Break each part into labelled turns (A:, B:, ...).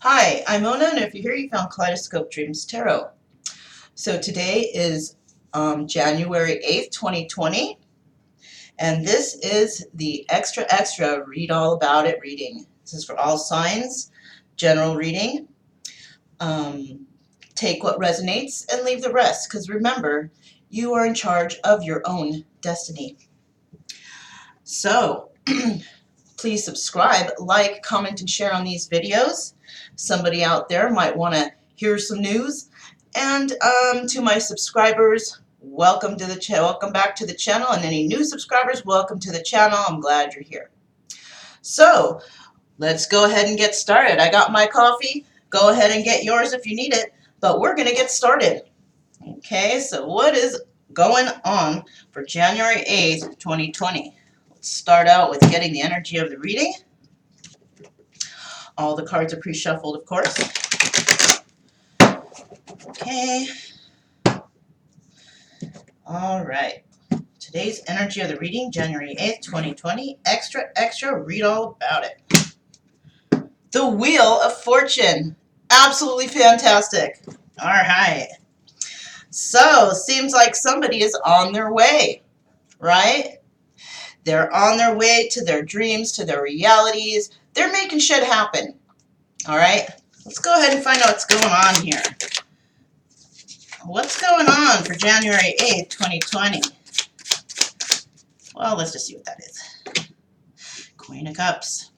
A: Hi, I'm Mona, and if you're here, you found Kaleidoscope Dreams Tarot. So today is January 8th, 2020, and this is the extra Read All About It reading. This is for all signs, general reading. Take what resonates and leave the rest, because remember, you are in charge of your own destiny. So, please subscribe, like, comment, and share on these videos. Somebody out there might want to hear some news. And to my subscribers, welcome to the channel. Welcome back to the channel. And any new subscribers, welcome to the channel. I'm glad you're here. So let's go ahead and get started. I got my coffee. Go ahead and get yours if you need it. But we're going to get started. Okay, so what is going on for January 8th, 2020? Let's start out with getting the energy of the reading. All the cards are pre-shuffled, of course. Okay. All right. Today's energy of the reading, January 8th, 2020. Extra, read all about it. The Wheel of Fortune. Absolutely fantastic. All right. So, seems like somebody is on their way, right? They're on their way to their dreams, to their realities. They're making shit happen. All right. Let's go ahead and find out what's going on here. What's going on for January 8th, 2020? Well, let's just see what that is. Queen of Cups.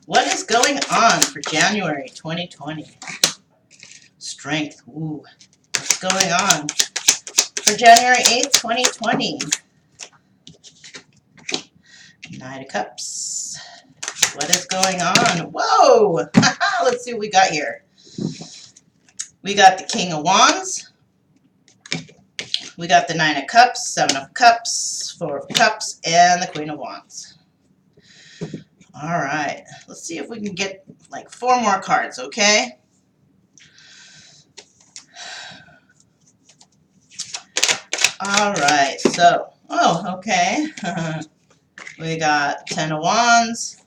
A: What is going on for January 2020? Strength. Ooh. What's going on for January 8th, 2020? Knight of Cups. What is going on? Whoa! Let's see what we got here. We got the King of Wands. We got the Nine of Cups, Seven of Cups, Four of Cups, and the Queen of Wands. All right. Let's see if we can get like 4 more cards, okay? All right. So, okay. We got 10 of Wands,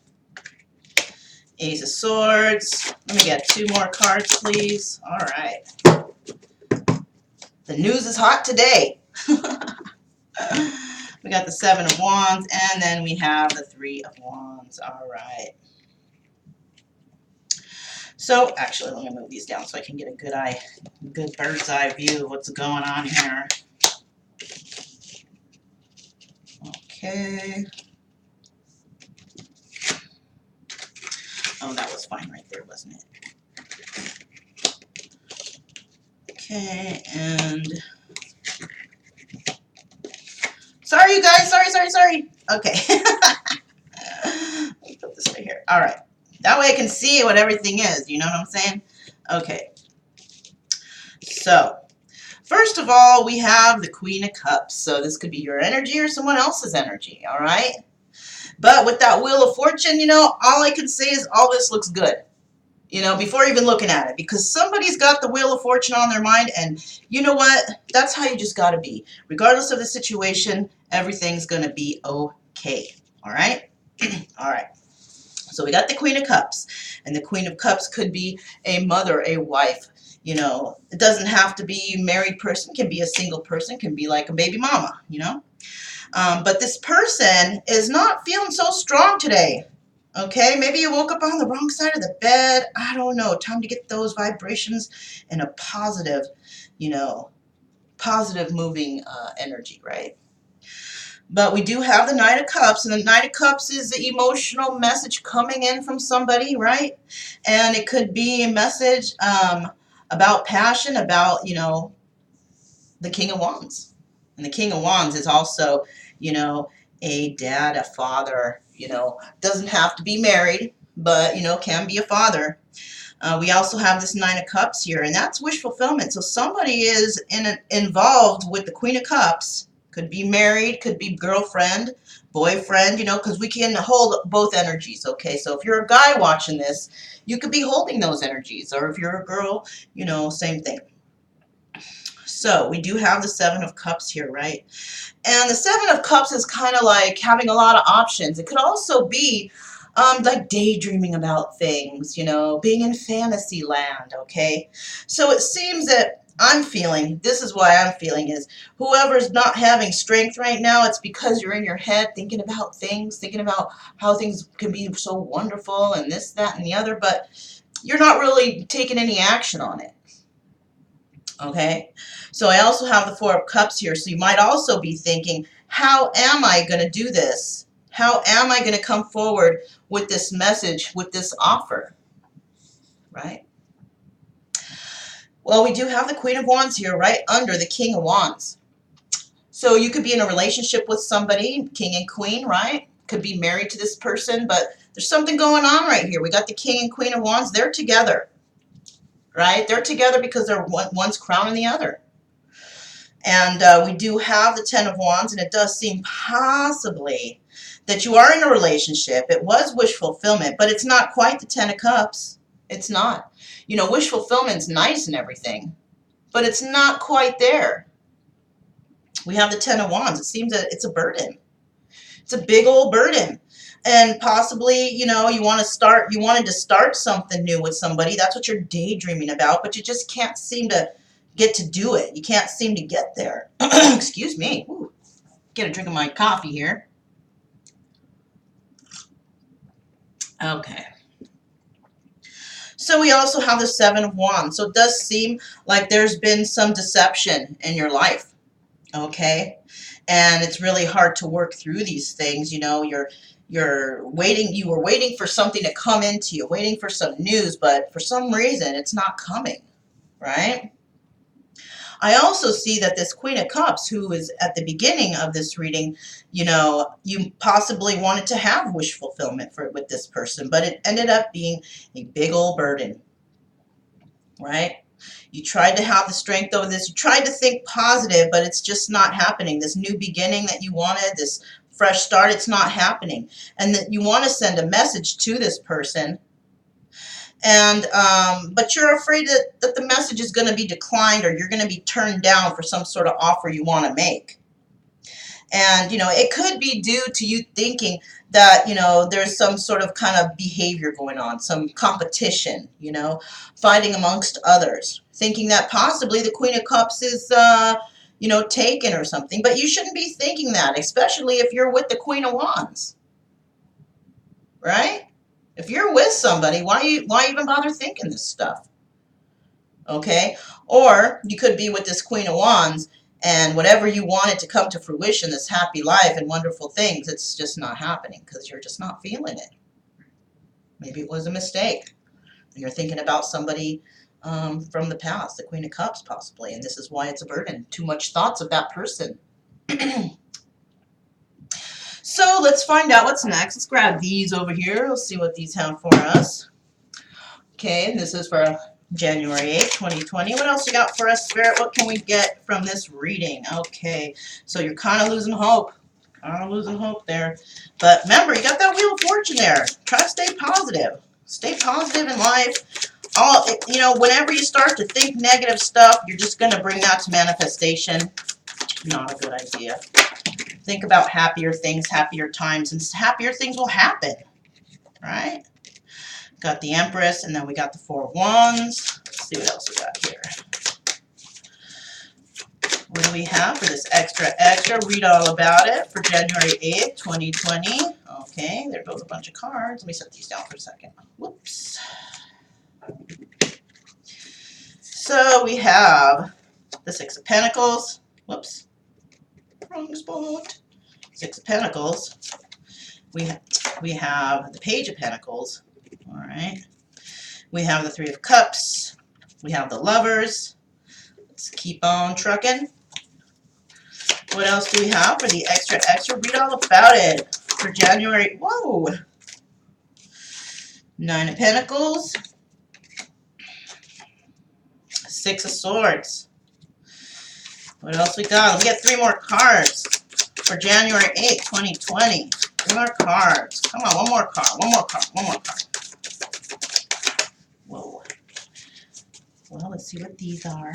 A: Ace of Swords. Let me get 2 more cards, please. All right. The news is hot today. We got the 7 of Wands, and then we have the 3 of Wands. All right. So, actually, let me move these down so I can get a good bird's eye view of what's going on here. Okay. Oh, that was fine right there, wasn't it? Okay, and sorry, you guys. Sorry. Okay. Let me put this right here. All right. That way I can see what everything is. You know what I'm saying? Okay. So, first of all, we have the Queen of Cups. So this could be your energy or someone else's energy. All right. But with that Wheel of Fortune, all I can say is all this looks good. Before even looking at it, because somebody's got the Wheel of Fortune on their mind, and you know what? That's how you just got to be. Regardless of the situation, everything's going to be okay. All right? All right. So we got the Queen of Cups, and the Queen of Cups could be a mother, a wife. It doesn't have to be a married person. It can be a single person. It can be like a baby mama, But this person is not feeling so strong today. Okay, maybe you woke up on the wrong side of the bed. I don't know. Time to get those vibrations in a positive, positive moving energy, right? But we do have the Knight of Cups, and the Knight of Cups is the emotional message coming in from somebody, right? And it could be a message about passion, about, the King of Wands. And the King of Wands is also, a dad, a father, doesn't have to be married, but, can be a father. We also have this Nine of Cups here, and that's wish fulfillment. So somebody is involved with the Queen of Cups. Could be married, could be girlfriend, boyfriend, because we can hold both energies, okay? So if you're a guy watching this, you could be holding those energies. Or if you're a girl, same thing. So we do have the Seven of Cups here, right? And the Seven of Cups is kind of like having a lot of options. It could also be like daydreaming about things, you know, being in fantasy land, okay? So it seems that I'm feeling, this is why I'm feeling is, whoever's not having strength right now, it's because you're in your head thinking about things, thinking about how things can be so wonderful and this, that, and the other, but you're not really taking any action on it. Okay, so I also have the Four of Cups here, so you might also be thinking, how am I going to do this? How am I going to come forward with this message, with this offer? Right? Well, we do have the Queen of Wands here right under the King of Wands. So you could be in a relationship with somebody, king and queen, right? Could be married to this person, but there's something going on right here. We got the King and Queen of Wands. They're together, right? They're together because they're one's crowning the other. And we do have the Ten of Wands, and it does seem possibly that you are in a relationship. It was wish fulfillment, but it's not quite the Ten of Cups. It's not. You know, wish fulfillment's nice and everything, but it's not quite there. We have the Ten of Wands. It seems that it's a burden. It's a big old burden. And possibly, you know, you wanted to start something new with somebody. That's what you're daydreaming about, but you just can't seem to get to do it. You can't seem to get there. Excuse me. Ooh, get a drink of my coffee here. Okay. So we also have the Seven of Wands. So it does seem like there's been some deception in your life. Okay. And it's really hard to work through these things. You know, you were waiting for something to come into you, waiting for some news, but for some reason it's not coming, right? I also see that this Queen of Cups, who is at the beginning of this reading, you know, you possibly wanted to have wish fulfillment with this person, but it ended up being a big old burden, right? You tried to have the strength over this. You tried to think positive, but it's just not happening. This new beginning that you wanted, this fresh start, it's not happening. And that you want to send a message to this person, and but you're afraid that the message is going to be declined, or you're going to be turned down for some sort of offer you want to make. And, you know, it could be due to you thinking that, you know, there's some sort of kind of behavior going on, some competition, you know, fighting amongst others, thinking that possibly the Queen of Cups is, you know, taken or something. But you shouldn't be thinking that, especially if you're with the Queen of Wands, right? If you're with somebody, why even bother thinking this stuff? Okay? Or you could be with this Queen of Wands, and whatever you wanted to come to fruition, this happy life and wonderful things, it's just not happening because you're just not feeling it. Maybe it was a mistake. And you're thinking about somebody from the past, the Queen of Cups possibly, and this is why it's a burden. Too much thoughts of that person. So let's find out what's next. Let's grab these over here. Let's see what these have for us. Okay, this is for January 8th, 2020. What else you got for us, Spirit? What can we get from this reading? Okay, so you're kind of losing hope. Kind of losing hope there. But remember, you got that Wheel of Fortune there. Try to stay positive. Stay positive in life. You know, whenever you start to think negative stuff, you're just going to bring that to manifestation. Not a good idea. Think about happier things, happier times, and happier things will happen. Right? Got the Empress, and then we got the Four of Wands. Let's see what else we got here. What do we have for this extra? Read all about it for January 8th, 2020. Okay, there goes a bunch of cards. Let me set these down for a second. Whoops. So we have the Six of Pentacles. Whoops. Wrong spot. Six of Pentacles. We have the Page of Pentacles. All right. We have the Three of Cups. We have the Lovers. Let's keep on trucking. What else do we have for the extra? Read all about it for January. Whoa. Nine of Pentacles. Six of Swords. What else we got? Let me get three more cards for January 8th, 2020. Three more cards. Come on, one more card. One more card. One more card. Whoa. Well, let's see what these are.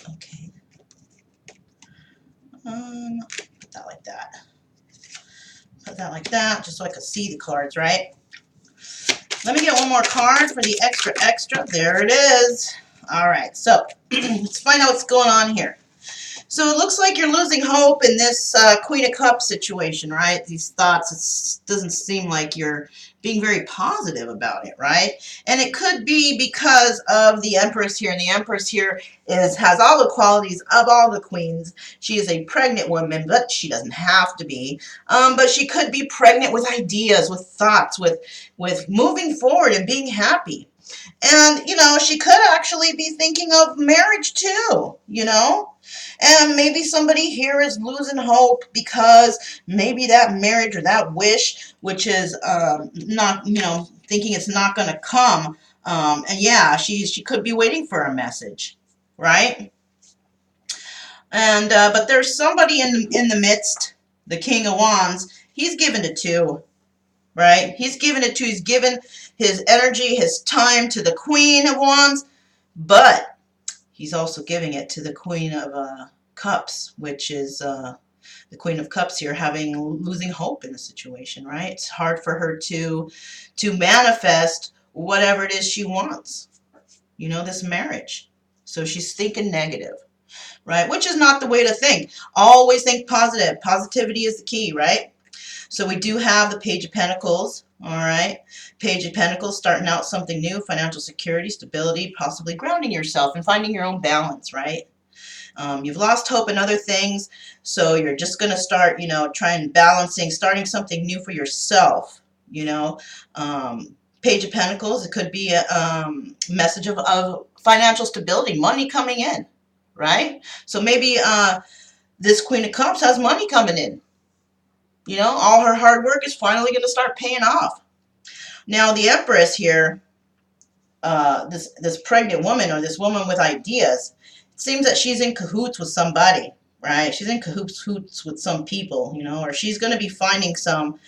A: Okay. Put that like that. Put that like that, just so I could see the cards, right? Let me get one more card for the extra. There it is. All right, so let's find out what's going on here. So it looks like you're losing hope in this Queen of Cups situation, right? These thoughts, it doesn't seem like you're being very positive about it, right? And it could be because of the Empress here. And the Empress here has all the qualities of all the queens. She is a pregnant woman, but she doesn't have to be. But she could be pregnant with ideas, with thoughts, with moving forward and being happy. And, you know, she could actually be thinking of marriage too, you know? And maybe somebody here is losing hope because maybe that marriage or that wish, which is not, you know, thinking it's not going to come. And yeah, she could be waiting for a message, right? And but there's somebody in the midst, the King of Wands. He's given it to, right? He's given it to. He's given his energy, his time to the Queen of Wands, but he's also giving it to the Queen of Cups, which is the Queen of Cups here losing hope in the situation, right? It's hard for her to manifest whatever it is she wants, you know, this marriage. So she's thinking negative, right? Which is not the way to think. Always think positive. Positivity is the key, right? So we do have the Page of Pentacles, all right? Page of Pentacles, starting out something new, financial security, stability, possibly grounding yourself and finding your own balance, right? You've lost hope in other things, so you're just going to start, you know, trying balancing, starting something new for yourself, you know. Page of Pentacles, it could be a message of financial stability, money coming in, right? So maybe this Queen of Cups has money coming in. You know, all her hard work is finally going to start paying off. Now, the Empress here, this pregnant woman or this woman with ideas, it seems that she's in cahoots with somebody, right? She's in cahoots with some people, you know, or she's going to be finding some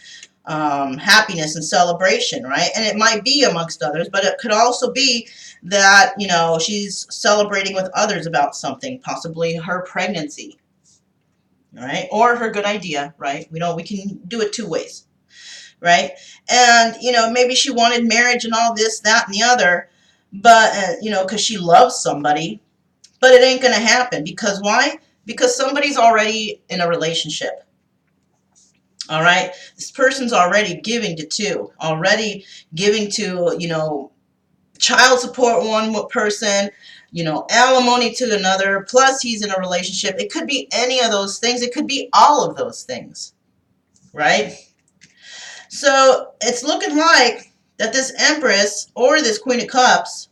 A: happiness and celebration, right? And it might be amongst others, but it could also be that, you know, she's celebrating with others about something, possibly her pregnancy, right? Or her good idea, right? We can do it two ways, right? And, you know, maybe she wanted marriage and all this, that, and the other, but, you know, because she loves somebody, but it ain't going to happen. Because why? Because somebody's already in a relationship. All right? This person's already giving to two, already giving to, you know, child support one person, you know, alimony to another, plus he's in a relationship. It could be any of those things. It could be all of those things, right? So it's looking like that this Empress or this Queen of Cups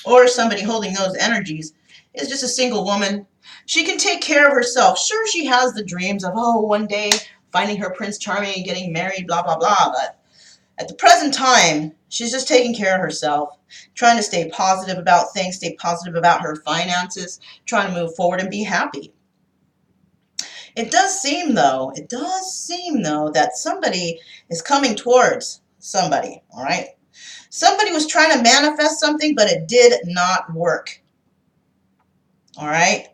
A: or somebody holding those energies is just a single woman. She can take care of herself. Sure, she has the dreams of, oh, one day finding her Prince Charming and getting married, blah, blah, blah. But at the present time, she's just taking care of herself, trying to stay positive about things, stay positive about her finances, trying to move forward and be happy. It does seem, though, that somebody is coming towards somebody, all right? Somebody was trying to manifest something, but it did not work, all right?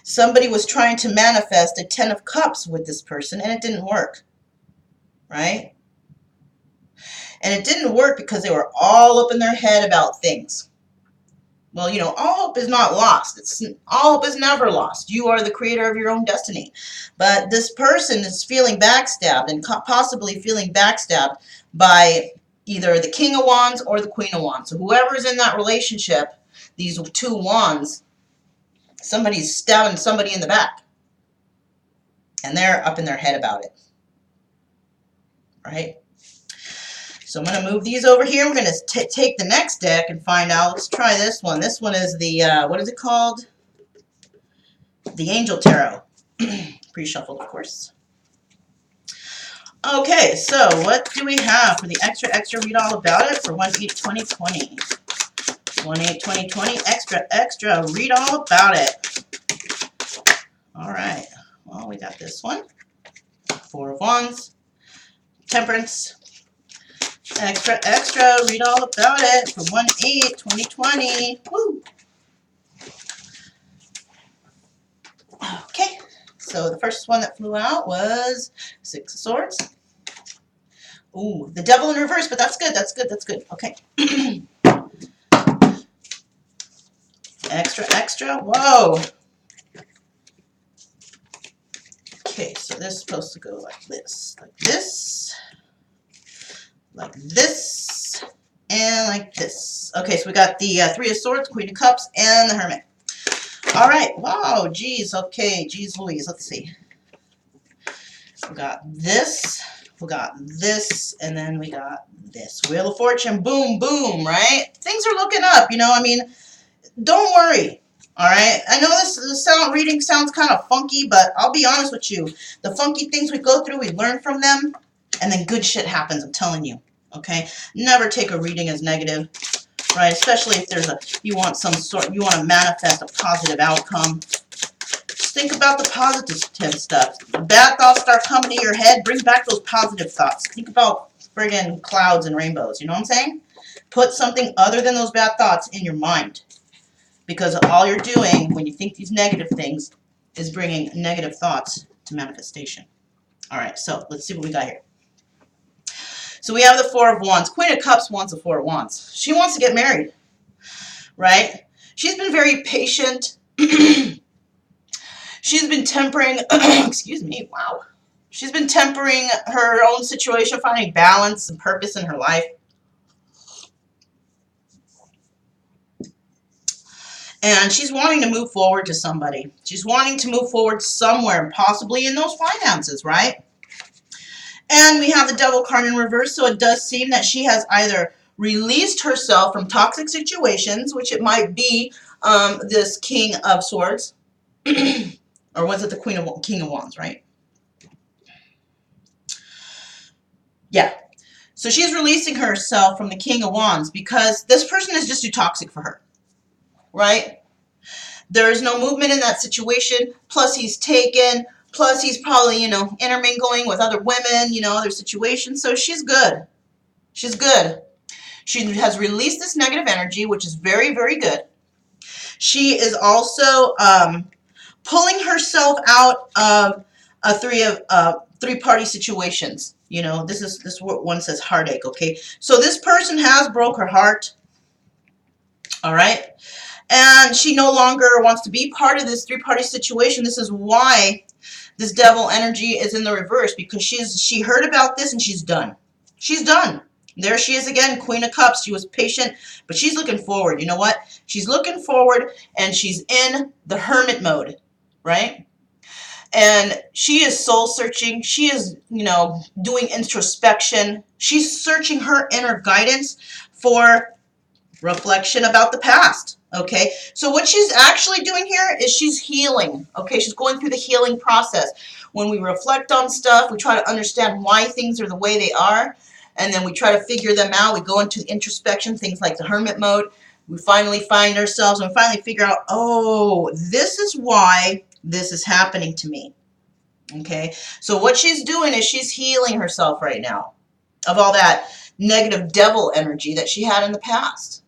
A: Somebody was trying to manifest a 10 of Cups with this person, and it didn't work, right? And it didn't work because they were all up in their head about things. Well, you know, all hope is not lost. All hope is never lost. You are the creator of your own destiny. But this person is feeling backstabbed and possibly feeling backstabbed by either the King of Wands or the Queen of Wands. So whoever is in that relationship, these two wands, somebody's stabbing somebody in the back. And they're up in their head about it. Right? So I'm going to move these over here. I'm going to take the next deck and find out. Let's try this one. This one is the, what is it called? The Angel Tarot. Pre-shuffled, of course. Okay, so what do we have for the extra read all about it for 1/8/2020? 1/8/2020, extra read all about it. All right. Well, we got this one. Four of Wands. Temperance. Extra read all about it for 1/8/2020. Woo! Okay, so the first one that flew out was Six of Swords, Ooh, the devil in reverse, but that's good. That's good. That's good. Okay. Extra, extra. Whoa. Okay, so this is supposed to go like this, and like this. Okay, so we got the Three of Swords, Queen of Cups, and the Hermit. All right. Wow. Geez. Okay. Geez Louise. Let's see. We got this. We got this, and then we got this. Wheel of Fortune. Boom, boom. Right? Things are looking up. You know. I mean, don't worry. All right. I know this reading sounds kind of funky, but I'll be honest with you. The funky things we go through, we learn from them, and then good shit happens. I'm telling you. Okay. Never take a reading as negative. Right, especially if there's you want to manifest a positive outcome. Just think about the positive stuff. Bad thoughts start coming to your head, bring back those positive thoughts. Think about friggin' clouds and rainbows, you know what I'm saying? Put something other than those bad thoughts in your mind. Because all you're doing when you think these negative things is bringing negative thoughts to manifestation. All right, so let's see what we got here. So we have the Four of Wands. Queen of Cups wants the Four of Wands. She wants to get married, right? She's been very patient. She's been tempering, excuse me, wow. She's been tempering her own situation, finding balance and purpose in her life. And she's wanting to move forward to somebody. She's wanting to move forward somewhere, possibly in those finances, right? And we have the Devil card in reverse, so it does seem that she has either released herself from toxic situations, which it might be this King of Swords, or was it the King of Wands, right? Yeah. So she's releasing herself from the King of Wands because this person is just too toxic for her, right? There is no movement in that situation, plus he's taken. Plus, he's probably, you know, intermingling with other women, you know, other situations. So she's good. She's good. She has released this negative energy, which is very, very good. She is also pulling herself out of a three-party situations. You know, this one says heartache, okay? So this person has broke her heart. All right? And she no longer wants to be part of this three-party situation. This is why this devil energy is in the reverse, because she heard about this and she's done. She's done. There she is again, Queen of Cups. She was patient, but she's looking forward. You know what? She's looking forward, and she's in the hermit mode, right? And she is soul searching. She is, you know, doing introspection. She's searching her inner guidance for reflection about the past. Okay, so what she's actually doing here is she's healing. Okay, she's going through the healing process. When we reflect on stuff, we try to understand why things are the way they are, and then we try to figure them out. We go into introspection, things like the hermit mode. We finally find ourselves and we finally figure out, oh, this is why this is happening to me. Okay, so what she's doing is she's healing herself right now of all that negative devil energy that she had in the past.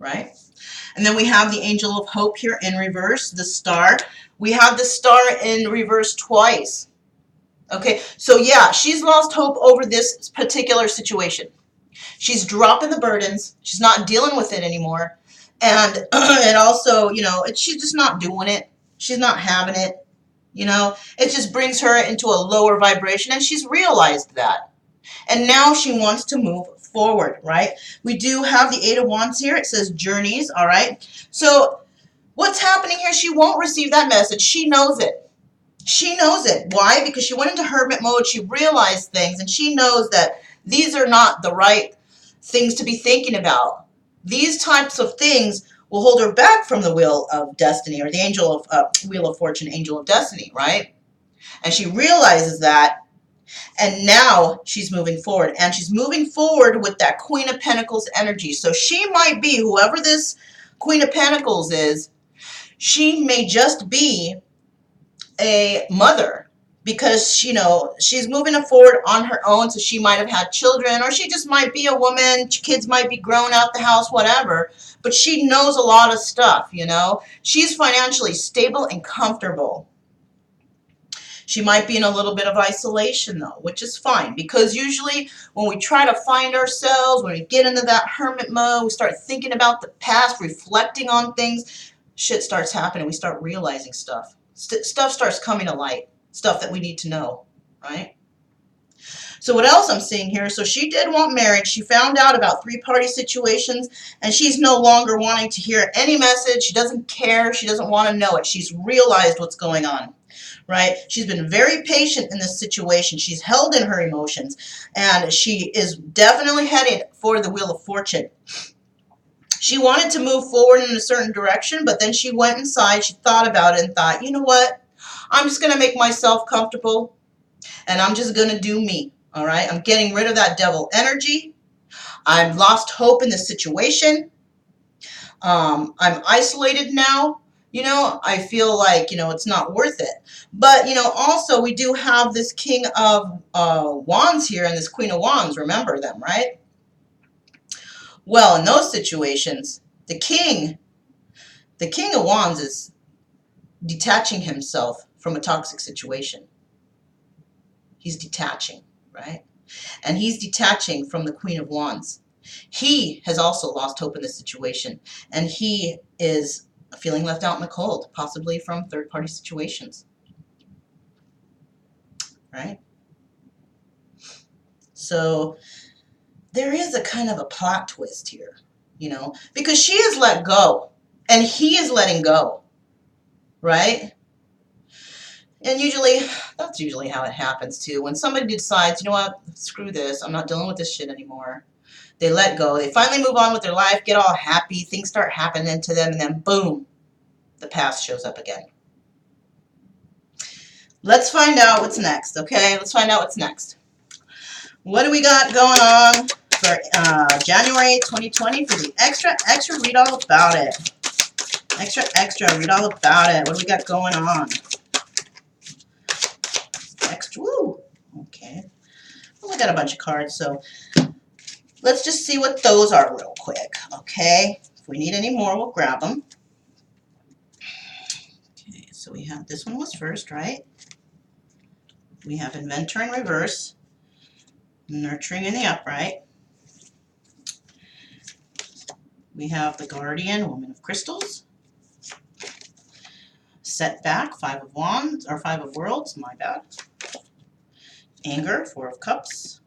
A: Right? And then we have the Angel of Hope here in reverse, the Star. We have the Star in reverse twice. Okay, so yeah, she's lost hope over this particular situation. She's dropping the burdens. She's not dealing with it anymore. And and also, you know, she's just not doing it. She's not having it. You know, it just brings her into a lower vibration, and she's realized that. And now she wants to move forward, right? We do have the Eight of Wands here. It says journeys, all right? So what's happening here? She won't receive that message. She knows it. She knows it. Why? Because she went into hermit mode. She realized things, and she knows that these are not the right things to be thinking about. These types of things will hold her back from the Wheel of Destiny, or the Angel of Wheel of Fortune, Angel of Destiny, right? And she realizes that. And now she's moving forward. And she's moving forward with that Queen of Pentacles energy. So she might be, whoever this Queen of Pentacles is, she may just be a mother. Because, you know, she's moving forward on her own. So she might have had children. Or she just might be a woman. Kids might be grown out the house, whatever. But she knows a lot of stuff, you know. She's financially stable and comfortable. She might be in a little bit of isolation though, which is fine, because usually when we try to find ourselves, when we get into that hermit mode, we start thinking about the past, reflecting on things, shit starts happening. We start realizing stuff. Stuff starts coming to light, stuff that we need to know, right? So what else I'm seeing here? So she did want marriage. She found out about three-party situations, and she's no longer wanting to hear any message. She doesn't care. She doesn't want to know it. She's realized what's going on, right? She's been very patient in this situation. She's held in her emotions, and she is definitely headed for the Wheel of Fortune. She wanted to move forward in a certain direction, but then she went inside, she thought about it, and thought, you know what? I'm just going to make myself comfortable, and I'm just going to do me. All right, I'm getting rid of that devil energy. I've lost hope in this situation. I'm isolated now. You know, I feel like, you know, it's not worth it. But, you know, also we do have this King of Wands here and this Queen of Wands. Remember them, right? Well, in those situations, the King of Wands is detaching himself from a toxic situation. He's detaching, right? And he's detaching from the Queen of Wands. He has also lost hope in this situation, and he is feeling left out in the cold, possibly from third-party situations, right? So there is a kind of a plot twist here, you know, because she is let go, and he is letting go, right? And usually, that's usually how it happens too. When somebody decides, you know what, screw this, I'm not dealing with this shit anymore. They let go. They finally move on with their life, get all happy, things start happening to them, and then boom, the past shows up again. Let's find out what's next, okay? Let's find out what's next. What do we got going on for January 2020 for the extra, read all about it. Extra, read all about it. What do we got going on? Extra, woo. Okay. Well, we got a bunch of cards, so let's just see what those are real quick, okay? If we need any more, we'll grab them. Okay, so we have, this one was first, right? We have Inventor in reverse, Nurturing in the upright. We have the Guardian, Woman of Crystals. Setback, Five of Wands, or Five of Worlds, my bad. Anger, Four of Cups.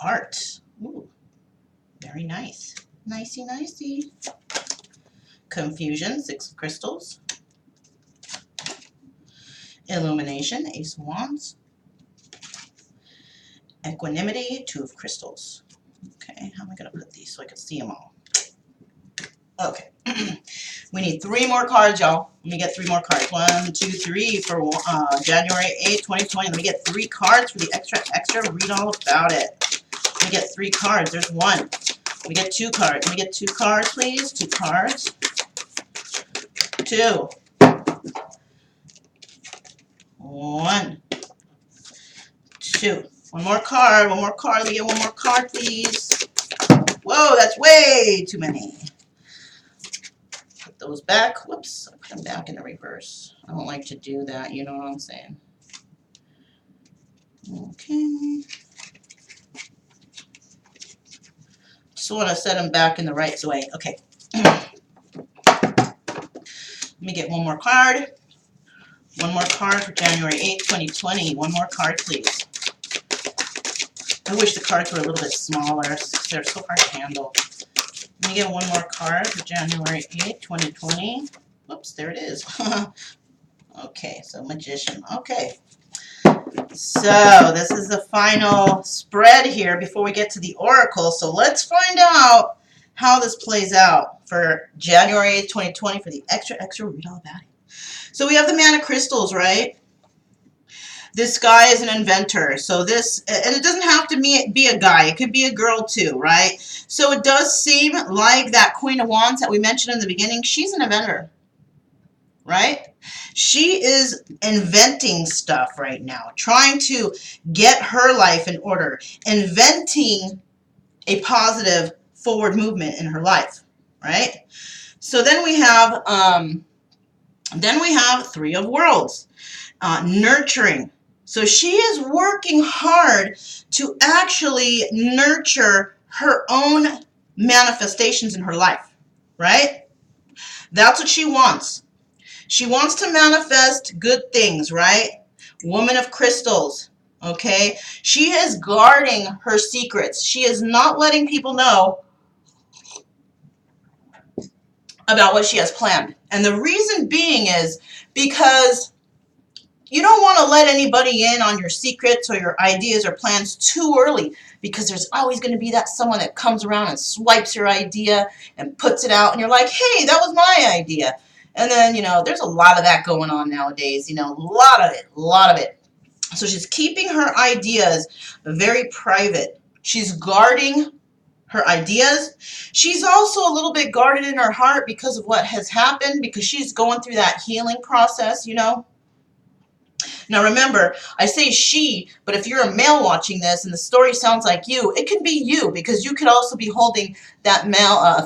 A: Art, ooh, very nice. Nicey, nicey. Confusion, Six of Crystals. Illumination, Ace of Wands. Equanimity, Two of Crystals. Okay, how am I going to put these so I can see them all? Okay. We need 3 more cards, y'all. Let me get 3 more cards. 1, 2, 3 for January 8th, 2020. Let me get 3 cards for the extra. Read all about it. Let me get 3 cards. There's 1. Let me get 2 cards. Let me get 2 cards, please. 2 cards. 2. 1. 2. One more card. One more card. Let me get 1 more card, please. Whoa, that's way too many. Put those back. Whoops. I put them back in the reverse. I don't like to do that. You know what I'm saying? Okay. Just want to set them back in the right way. Okay. Let me get 1 more card. 1 more card for January 8th, 2020. 1 more card, please. I wish the cards were a little bit smaller. They're so hard to handle. Let me get 1 more card for January 8th, 2020. Whoops, there it is. Okay, so Magician. Okay. So this is the final spread here before we get to the Oracle. So let's find out how this plays out for January 8th, 2020 for the extra, read all about it. So we have the Man of Crystals, right? This guy is an inventor. So this, and it doesn't have to be a guy. It could be a girl too, right? So it does seem like that Queen of Wands that we mentioned in the beginning, she's an inventor, right? She is inventing stuff right now, trying to get her life in order, inventing a positive forward movement in her life, right? So then we have Then we have Three of Worlds, nurturing. So she is working hard to actually nurture her own manifestations in her life, right? That's what she wants. She wants to manifest good things, right? Woman of crystals, okay? She is guarding her secrets. She is not letting people know about what she has planned. And the reason being is because you don't want to let anybody in on your secrets or your ideas or plans too early, because there's always going to be that someone that comes around and swipes your idea and puts it out, and you're like, hey, that was my idea. And then, there's a lot of that going on nowadays, a lot of it. So she's keeping her ideas very private. She's guarding her ideas. She's also a little bit guarded in her heart because of what has happened, because she's going through that healing process. Now remember, I say she, but if you're a male watching this and the story sounds like you, it can be you, because you could also be holding that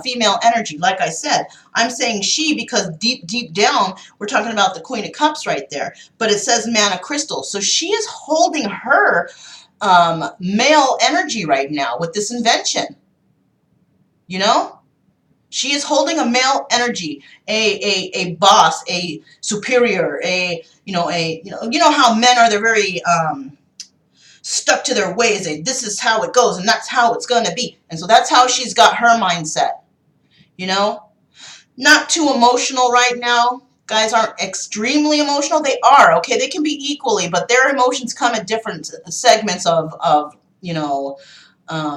A: female energy. Like I said, I'm saying she because deep down, we're talking about the Queen of Cups right there. But it says Man of Crystal. So she is holding her male energy right now with this invention. She is holding a male energy, a boss, a superior, you know how men are, they're very stuck to their ways. This is how it goes and that's how it's going to be. And so that's how she's got her mindset, not too emotional right now. Guys aren't extremely emotional. They are, okay? They can be equally, but their emotions come at different segments of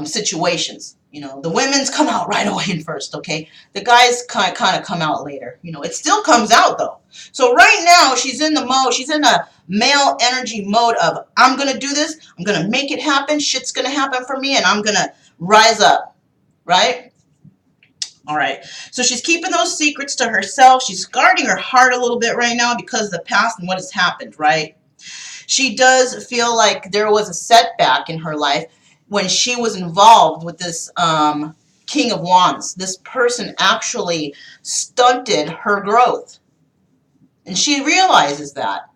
A: situations. The women's come out right away in first, okay? The guys kind of come out later. It still comes out though. So right now she's in the mode, she's in a male energy mode of, I'm going to do this, I'm going to make it happen, shit's going to happen for me, and I'm going to rise up, right? All right. So she's keeping those secrets to herself. She's guarding her heart a little bit right now because of the past and what has happened, right? She does feel like there was a setback in her life when she was involved with this King of Wands. This person actually stunted her growth. And she realizes that.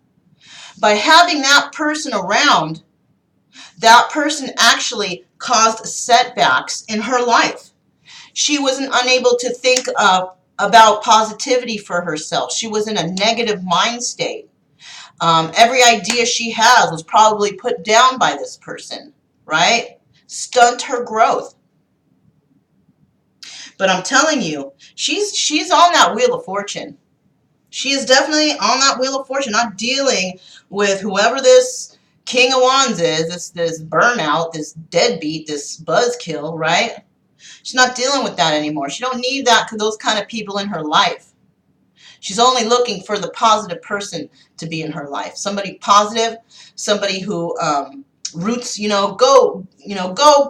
A: By having that person around, that person actually caused setbacks in her life. She wasn't unable to think about positivity for herself. She was in a negative mind state. Every idea she has was probably put down by this person, right? Stunt her growth. But I'm telling you, she's on that Wheel of Fortune. She is definitely on that Wheel of Fortune, not dealing with whoever this King of Wands is, this burnout, this deadbeat, this buzzkill, right? She's not dealing with that anymore. She don't need those kind of people in her life. She's only looking for the positive person to be in her life. Somebody positive, somebody who roots, go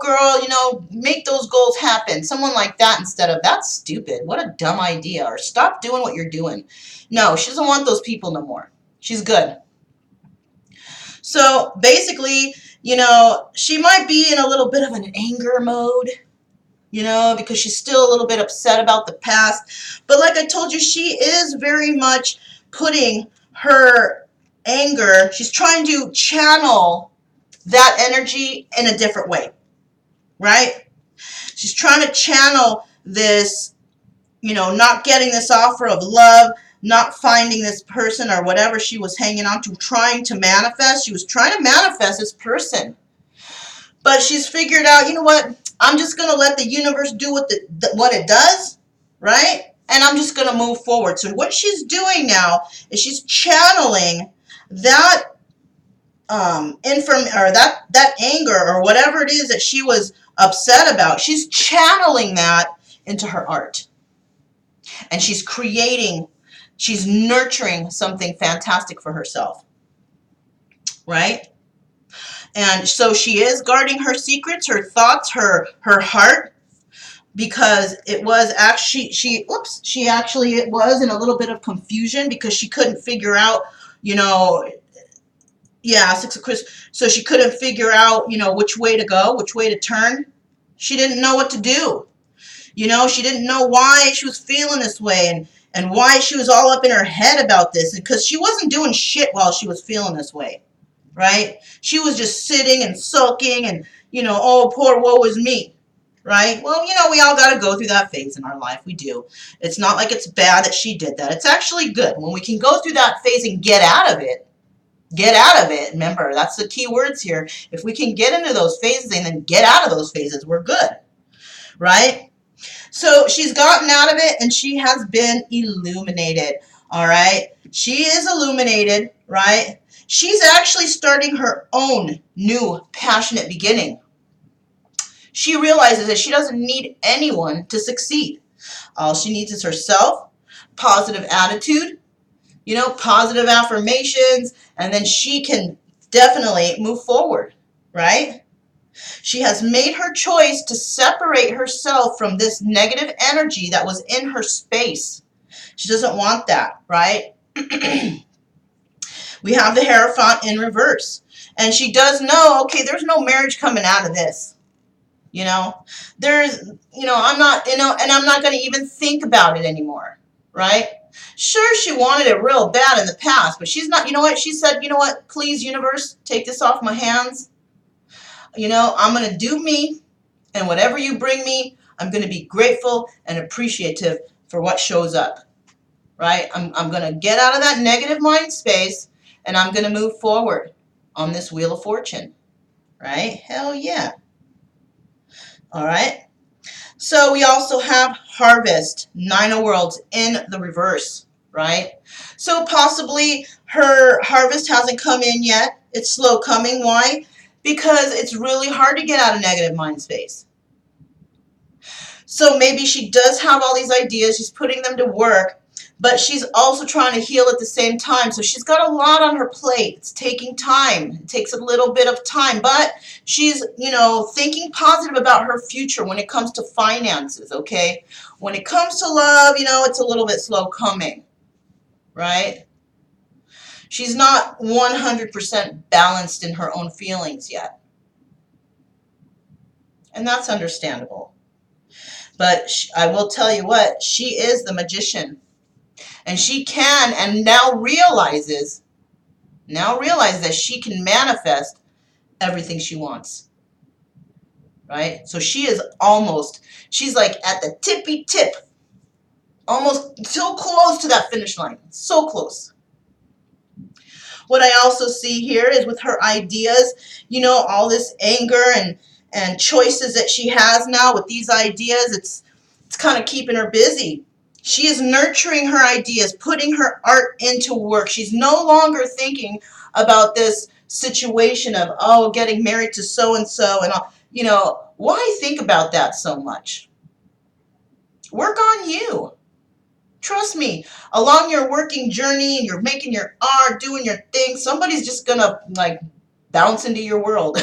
A: girl, make those goals happen. Someone like that instead of, that's stupid. What a dumb idea. Or stop doing what you're doing. No, she doesn't want those people no more. She's good. So basically, she might be in a little bit of an anger mode, because she's still a little bit upset about the past. But like I told you, she is very much putting her anger, she's trying to channel that energy in a different way, right? She's trying to channel this, not getting this offer of love, not finding this person or whatever she was hanging on to, trying to manifest. She was trying to manifest this person. But she's figured out, you know what? I'm just going to let the universe do what it does, right? And I'm just going to move forward. So what she's doing now is she's channeling that that anger or whatever it is that she was upset about. She's channeling that into her art. And she's nurturing something fantastic for herself, right? And so she is guarding her secrets, her thoughts, her heart, because it was actually, it was in a little bit of confusion because she couldn't figure out, Six of Crystals. So she couldn't figure out, which way to go, which way to turn. She didn't know what to do. She didn't know why she was feeling this way. and why she was all up in her head about this, because she wasn't doing shit while she was feeling this way, right? She was just sitting and sulking and, oh, poor woe is me, right? Well, we all got to go through that phase in our life. We do. It's not like it's bad that she did that. It's actually good. When we can go through that phase and get out of it, remember, that's the key words here. If we can get into those phases and then get out of those phases, we're good, right? So she's gotten out of it and she has been illuminated, all right? She is illuminated, right? She's actually starting her own new passionate beginning. She realizes that she doesn't need anyone to succeed. All she needs is herself, positive attitude, positive affirmations, and then she can definitely move forward, right? She has made her choice to separate herself from this negative energy that was in her space. She doesn't want that, right? We have the Hierophant in reverse. And she does know, okay, there's no marriage coming out of this. There's, I'm not, and I'm not going to even think about it anymore, right? Sure, she wanted it real bad in the past, but she's not, she said, please, universe, take this off my hands. I'm going to do me, and whatever you bring me, I'm going to be grateful and appreciative for what shows up, right? I'm going to get out of that negative mind space, and I'm going to move forward on this Wheel of Fortune, right? Hell yeah. All right. So we also have Harvest, Nine of Worlds in the reverse, right? So possibly her harvest hasn't come in yet. It's slow coming. Why? Because it's really hard to get out of negative mind space. So maybe she does have all these ideas. She's putting them to work, but she's also trying to heal at the same time. So she's got a lot on her plate. It's taking time. It takes a little bit of time, but she's, thinking positive about her future when it comes to finances, okay? When it comes to love, it's a little bit slow coming, right? She's not 100% balanced in her own feelings yet. And that's understandable. But I will tell you what, she is the magician. And she can, and now realizes that she can manifest everything she wants. Right? So she's like at the tippy tip. Almost so close to that finish line. So close. What I also see here is with her ideas, all this anger and choices that she has now with these ideas, it's kind of keeping her busy. She is nurturing her ideas, putting her art into work. She's no longer thinking about this situation of, getting married to so-and-so and all. Why think about that so much? Work on you. Trust me, along your working journey, and you're making your art, doing your thing, somebody's just going to, bounce into your world,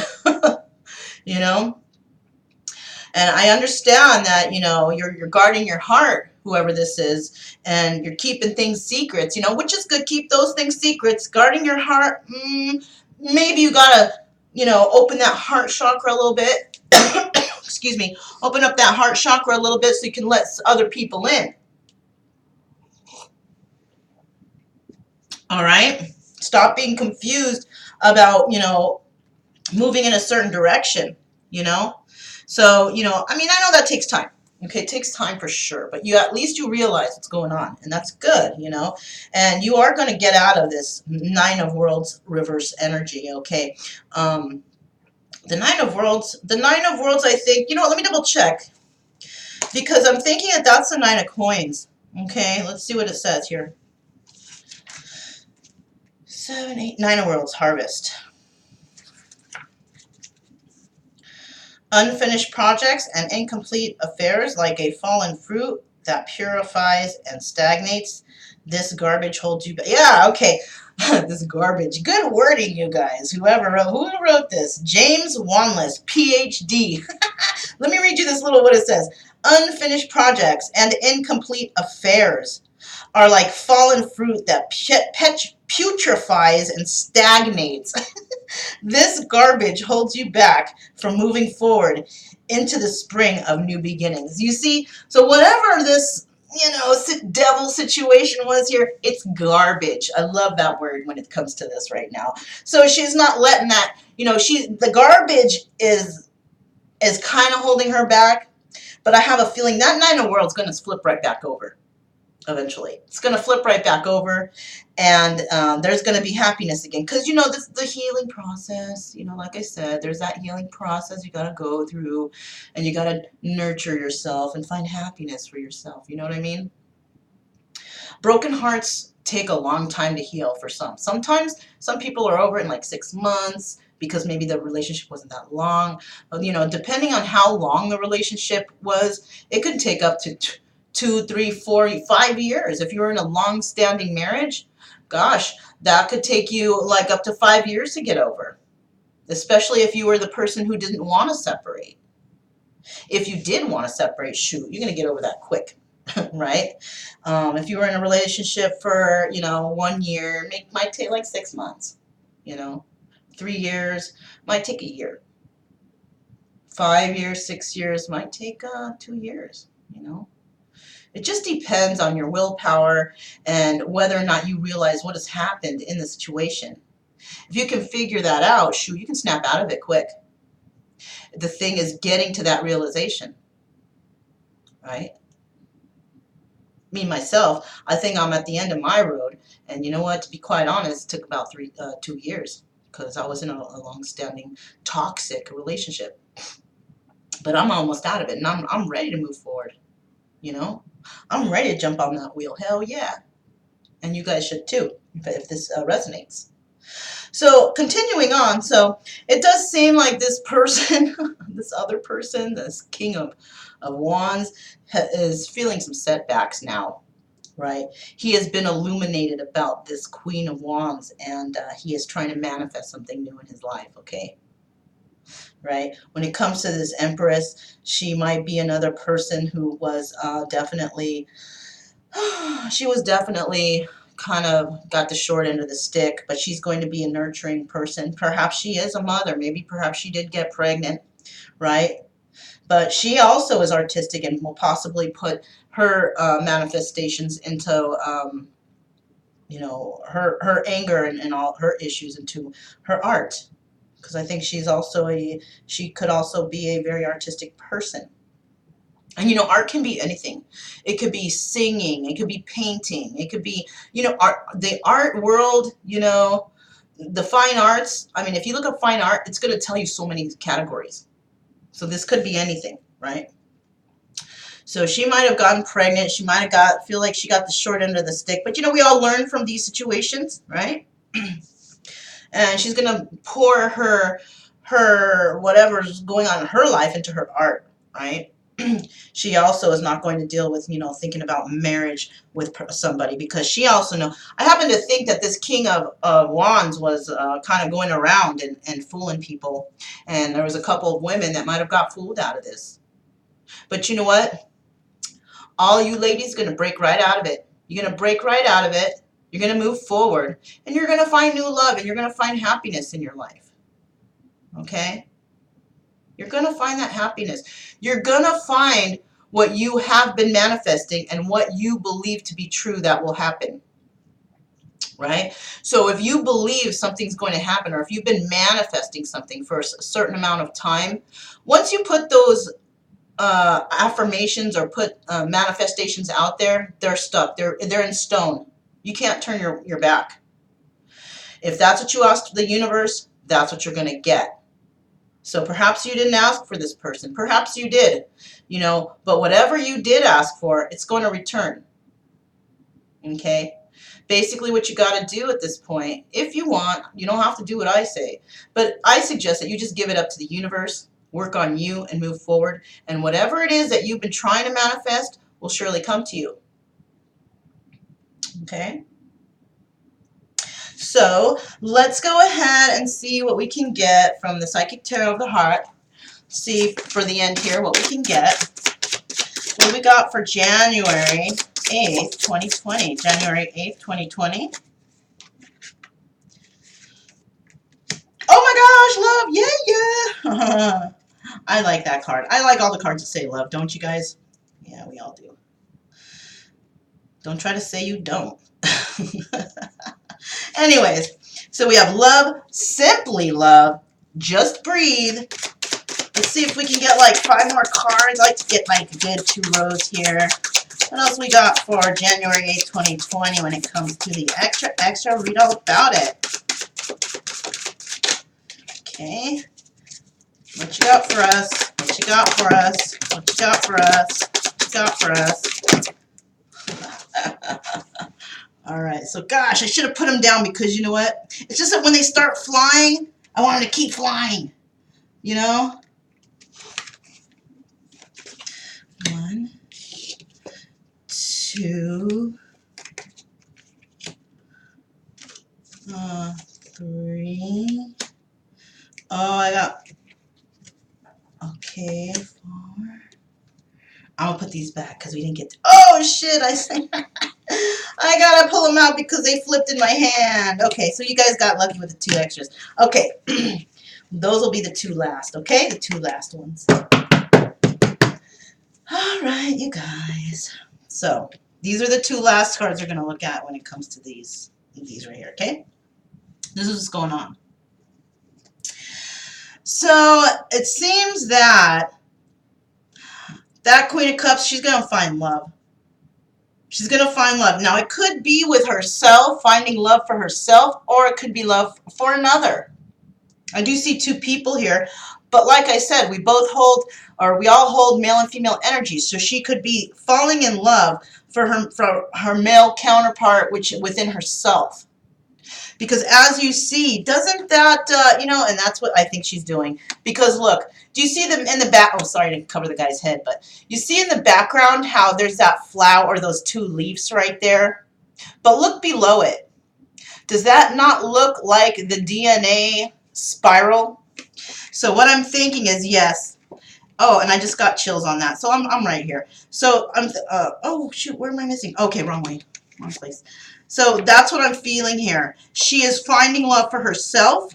A: And I understand that, you're guarding your heart, whoever this is, and you're keeping things secrets, which is good. Keep those things secrets. Guarding your heart, maybe you got to, open that heart chakra a little bit. Excuse me. Open up that heart chakra a little bit so you can let other people in. All right? Stop being confused about, moving in a certain direction, So, I know that takes time. Okay, it takes time for sure, but at least you realize what's going on, and that's good, and you are going to get out of this Nine of Worlds reverse energy, okay? The Nine of Worlds, I think, let me double check, because I'm thinking that that's the Nine of Coins, okay? Let's see what it says here. 7, 8, Nine of Worlds, Harvest. Unfinished projects and incomplete affairs, like a fallen fruit that purifies and stagnates. This garbage holds you back. Yeah, okay. This garbage. Good wording, you guys. Who wrote this? James Wanless, PhD. Let me read you what it says. Unfinished projects and incomplete affairs are like fallen fruit that putrefies and stagnates. This garbage holds you back from moving forward into the spring of new beginnings. You see, so whatever this, you know, devil situation was here. It's garbage. I love that word when it comes to this right now. So she's not letting that, you know, the garbage is kind of holding her back, but I have a feeling that Nine of Worlds is going to flip right back over eventually. It's going to flip right back over, and there's going to be happiness again. Because, you know, this the healing process. You know, like I said, there's that healing process you got to go through, and you got to nurture yourself and find happiness for yourself. You know what I mean? Broken hearts take a long time to heal for some. Sometimes some people are over it in like 6 months because maybe the relationship wasn't that long. You know, depending on how long the relationship was, it could take up to 2, 3, 4, 5 years. If you were in a long-standing marriage, gosh, that could take you like up to 5 years to get over, especially if you were the person who didn't want to separate. If you did want to separate, shoot, you're going to get over that quick. Right? If you were in a relationship for, you know, 1 year, it might take like 6 months. You know, 3 years might take a year. 5 years, 6 years might take 2 years. You know, it just depends on your willpower and whether or not you realize what has happened in the situation. If you can figure that out, shoot, you can snap out of it quick. The thing is getting to that realization, right? Me myself, I think I'm at the end of my road, and you know what? To be quite honest, it took about 2 years because I was in a long-standing toxic relationship. But I'm almost out of it, and I'm ready to move forward. You know, I'm ready to jump on that wheel. Hell yeah! And you guys should too, if this resonates. So continuing on, so it does seem like this person, this other person, this King of Wands, is feeling some setbacks now. Right? He has been illuminated about this Queen of Wands, and he is trying to manifest something new in his life, okay? Right? When it comes to this Empress, she might be another person who was definitely, she was definitely kind of got the short end of the stick, but she's going to be a nurturing person. Perhaps she is a mother. Maybe perhaps she did get pregnant, right? But she also is artistic and will possibly put her manifestations into, you know, her anger and all her issues into her art. Because I think she could also be a very artistic person. And, you know, art can be anything. It could be singing. It could be painting. It could be, you know, the art world, you know, the fine arts. I mean, if you look up fine art, it's going to tell you so many categories. So this could be anything, right? So she might have gotten pregnant. She might have feel like she got the short end of the stick. But, you know, we all learn from these situations, right? And she's going to pour her whatever's going on in her life into her art, right? She also is not going to deal with, you know, thinking about marriage with somebody, because she also know. I happen to think that this King of Wands was kind of going around and fooling people. And there was a couple of women that might have got fooled out of this. But you know what? All you ladies are going to break right out of it. You're going to break right out of it. You're going to move forward. And you're going to find new love. And you're going to find happiness in your life. Okay? You're going to find that happiness. You're going to find what you have been manifesting and what you believe to be true that will happen. Right? So if you believe something's going to happen, or if you've been manifesting something for a certain amount of time, once you put those affirmations or put manifestations out there, they're stuck. They're in stone. You can't turn your back. If that's what you asked the universe, that's what you're going to get. So perhaps you didn't ask for this person. Perhaps you did, you know, but whatever you did ask for, it's going to return. Okay? Basically what you got to do at this point, if you want, you don't have to do what I say, but I suggest that you just give it up to the universe, work on you, and move forward. And whatever it is that you've been trying to manifest will surely come to you. Okay? So let's go ahead and see what we can get from the Psychic Tarot of the Heart. See for the end here what we can get. What do we got for January 8th, 2020? January 8th, 2020. Oh my gosh, love. Yeah, yeah. I like that card. I like all the cards that say love, don't you guys? Yeah, we all do. Don't try to say you don't. Anyways, so we have love, simply love, just breathe. Let's see if we can get like 5 more cards. I like to get like a good 2 rows here. What else we got for January 8th, 2020 when it comes to the extra? Read all about it. Okay. What you got for us? What you got for us? What you got for us? What you got for us? All right. So, gosh, I should have put them down because you know what? It's just that when they start flying, I want them to keep flying. You know? 1, 2, 3. Oh, I got. Okay, 4. I'm gonna put these back because we didn't get to, oh shit, I gotta pull them out because they flipped in my hand. Okay, so you guys got lucky with the 2 extras. Okay, those will be the 2 last, okay? The 2 last ones. All right, you guys. So these are the 2 last cards we're gonna look at when it comes to these right here, okay? This is what's going on. So it seems that Queen of Cups, she's going to find love. She's going to find love. Now, it could be with herself, finding love for herself, or it could be love for another. I do see 2 people here, but like I said, we all hold male and female energies, so she could be falling in love for her male counterpart, which within herself. Because as you see, doesn't that, and that's what I think she's doing. Because look, do you see them in the back? Oh, sorry to cover the guy's head, but you see in the background how there's that flower or those 2 leaves right there? But look below it. Does that not look like the DNA spiral? So what I'm thinking is yes. Oh, and I just got chills on that. So I'm right here. So oh shoot, where am I missing? Okay, wrong way. Wrong place. So that's what I'm feeling here. She is finding love for herself,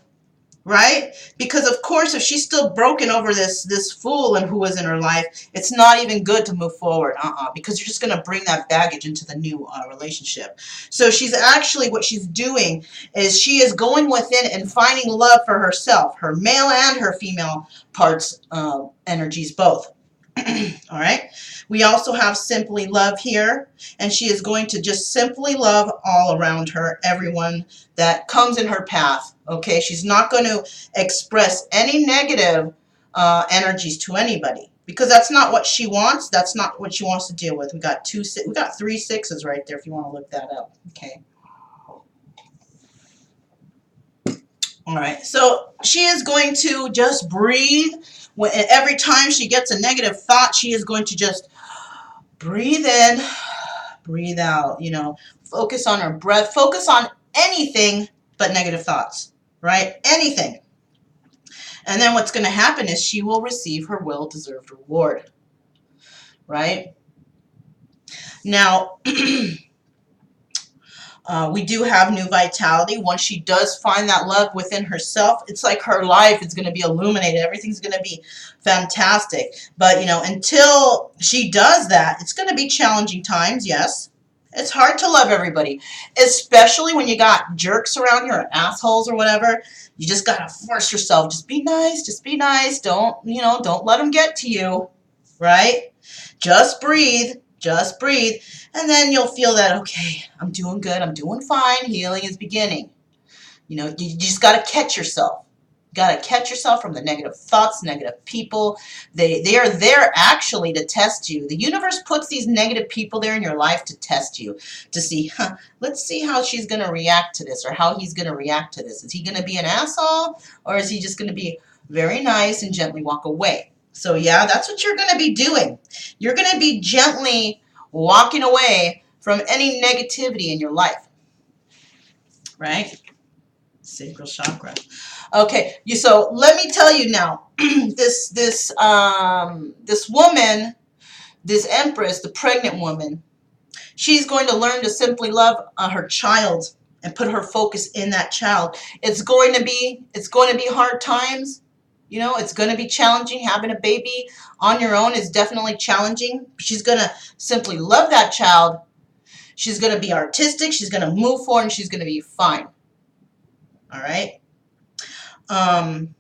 A: right? Because of course, if she's still broken over this fool and who was in her life, it's not even good to move forward. Because you're just going to bring that baggage into the new relationship. So she's actually, what she's doing is she is going within and finding love for herself, her male and her female parts, energies, both. All right. We also have simply love here, and she is going to just simply love all around her, everyone that comes in her path. Okay. She's not going to express any negative energies to anybody because that's not what she wants. That's not what she wants to deal with. We got 3 6s right there if you want to look that up. Okay. All right. So she is going to just breathe. Every time she gets a negative thought, she is going to just breathe in, breathe out, focus on her breath, focus on anything but negative thoughts, right? Anything. And then what's going to happen is she will receive her well-deserved reward, right? Now, we do have new vitality. Once she does find that love within herself, it's like her life is going to be illuminated. Everything's going to be fantastic. But, until she does that, it's going to be challenging times, yes. It's hard to love everybody, especially when you got jerks around you or assholes or whatever. You just got to force yourself. Just be nice. Just be nice. Don't let them get to you, right? Just breathe. Just breathe. And then you'll feel that, okay, I'm doing good. I'm doing fine. Healing is beginning. You just got to catch yourself. Got to catch yourself from the negative thoughts, negative people. They are there actually to test you. The universe puts these negative people there in your life to test you, to see, let's see how she's going to react to this or how he's going to react to this. Is he going to be an asshole or is he just going to be very nice and gently walk away? So yeah, that's what you're going to be doing. You're going to be gently walking away from any negativity in your life, right? Sacral chakra. Okay, so let me tell you now, this woman, this empress, the pregnant woman, she's going to learn to simply love her child and put her focus in that child. It's going to be hard times. It's going to be challenging. Having a baby on your own is definitely challenging. She's going to simply love that child. She's going to be artistic. She's going to move forward, and she's going to be fine. All right. I'm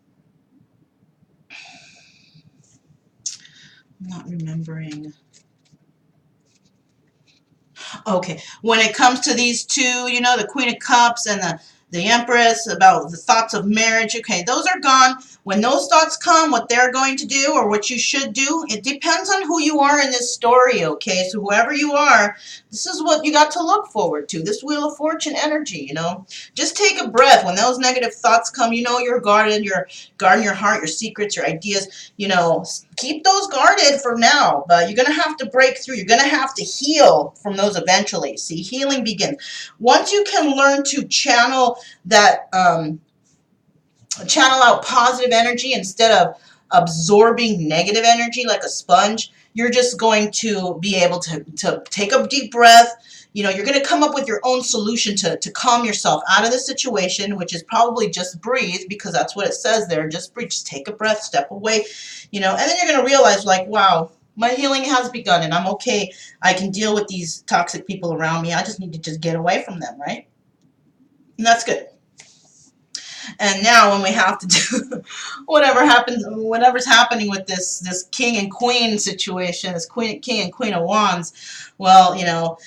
A: not remembering. Okay, when it comes to these two, you know, the Queen of Cups and the Empress, about the thoughts of marriage, okay, those are gone. When those thoughts come, what they're going to do or what you should do, it depends on who you are in this story, okay? So whoever you are, this is what you got to look forward to, this Wheel of Fortune energy, you know? Just take a breath. When those negative thoughts come, you know, you're guarding your heart, your secrets, your ideas, you know, keep those guarded for now, but you're going to have to break through. You're going to have to heal from those eventually. See, healing begins. Once you can learn to channel that, channel out positive energy instead of absorbing negative energy like a sponge, you're just going to be able to take a deep breath. You know, you're going to come up with your own solution to calm yourself out of the situation, which is probably just breathe, because that's what it says there. Just breathe, just take a breath, step away, you know, and then you're going to realize, like, wow, my healing has begun and I'm okay. I can deal with these toxic people around me. I just need to just get away from them, right? And that's good. And now when we have to do whatever's happening with this king and queen situation, this king and queen of wands, well, you know,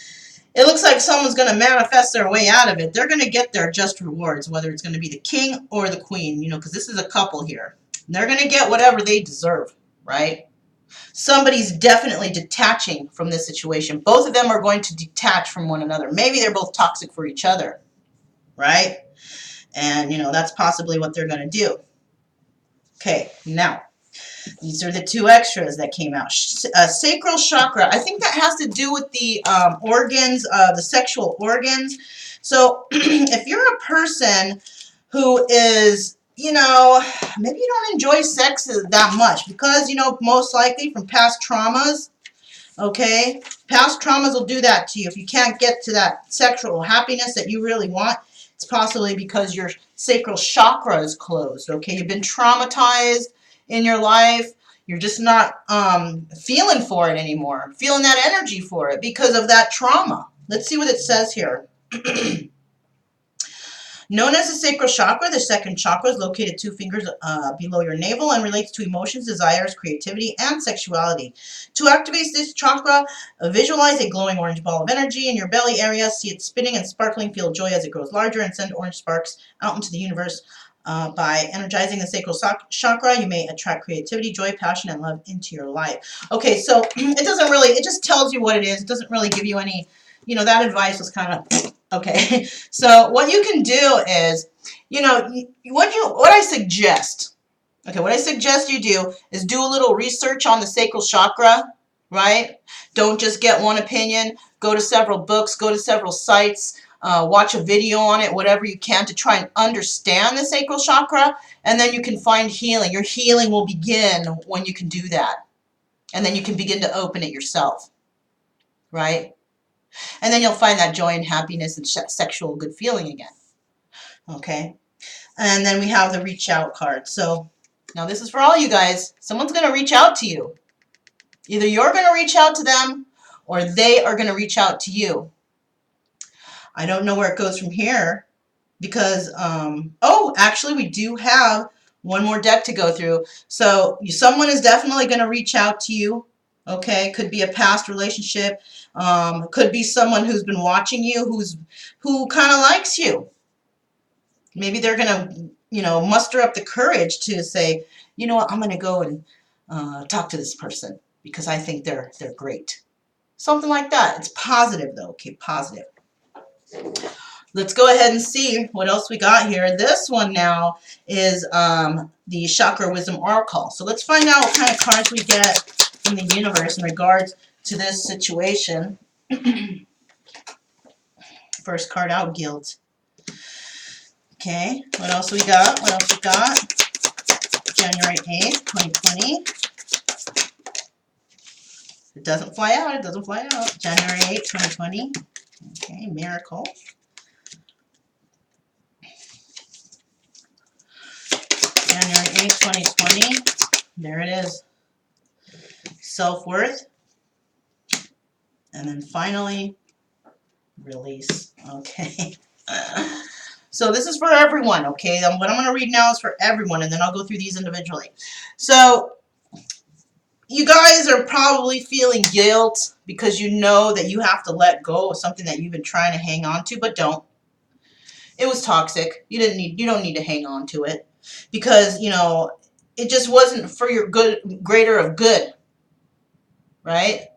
A: it looks like someone's going to manifest their way out of it. They're going to get their just rewards, whether it's going to be the king or the queen, you know, because this is a couple here. They're going to get whatever they deserve, right? Somebody's definitely detaching from this situation. Both of them are going to detach from one another. Maybe they're both toxic for each other, right? And, you know, that's possibly what they're going to do. Okay, now, these are the two extras that came out. Sacral chakra. I think that has to do with the organs, the sexual organs. So, if you're a person who is, you know, maybe you don't enjoy sex that much because, you know, most likely from past traumas, okay? Past traumas will do that to you. If you can't get to that sexual happiness that you really want, it's possibly because your sacral chakra is closed, okay? You've been traumatized in your life. You're just not feeling for it anymore, feeling that energy for it because of that trauma. Let's see what it says here. Known as the sacral chakra, the second chakra is located 2 fingers below your navel and relates to emotions, desires, creativity, and sexuality. To activate this chakra, visualize a glowing orange ball of energy in your belly area. See it spinning and sparkling. Feel joy as it grows larger and send orange sparks out into the universe. By energizing the sacral chakra, you may attract creativity, joy, passion, and love into your life. Okay, so it doesn't really, it just tells you what it is. It doesn't really give you any, you know, that advice was kind of, okay. So what you can do is, you know, what I suggest, okay, what I suggest you do is do a little research on the sacral chakra, right? Don't just get one opinion. Go to several books, go to several sites, watch a video on it, whatever you can to try and understand the sacral chakra, and then you can find healing. Your healing will begin when you can do that. And then you can begin to open it yourself, right? And then you'll find that joy and happiness and sexual good feeling again. Okay? And then we have the reach out card. So now this is for all you guys. Someone's going to reach out to you. Either you're going to reach out to them or they are going to reach out to you. I don't know where it goes from here because, oh, actually we do have one more deck to go through. So someone is definitely going to reach out to you. Okay, could be a past relationship. Could be someone who's been watching you, who kind of likes you. Maybe they're going to, you know, muster up the courage to say, you know what, I'm going to go and talk to this person because I think they're great. Something like that. It's positive though. Okay, positive. Let's go ahead and see what else we got here. This one now is the Chakra Wisdom Oracle. So let's find out what kind of cards we get from the universe in regards to this situation. First card out, guilt. Okay, what else we got? What else we got? January 8th, 2020. It doesn't fly out. It doesn't fly out. January 8th, 2020. Okay, miracle. January 8th, 2020. There it is. Self-worth. And then finally, Release. Okay. So this is for everyone, okay? What I'm going to read now is for everyone, and then I'll go through these individually. So you guys are probably feeling guilt because you know that you have to let go of something that you've been trying to hang on to, but don't. It was toxic. You don't need to hang on to it because, you know, it just wasn't for your greater of good, right?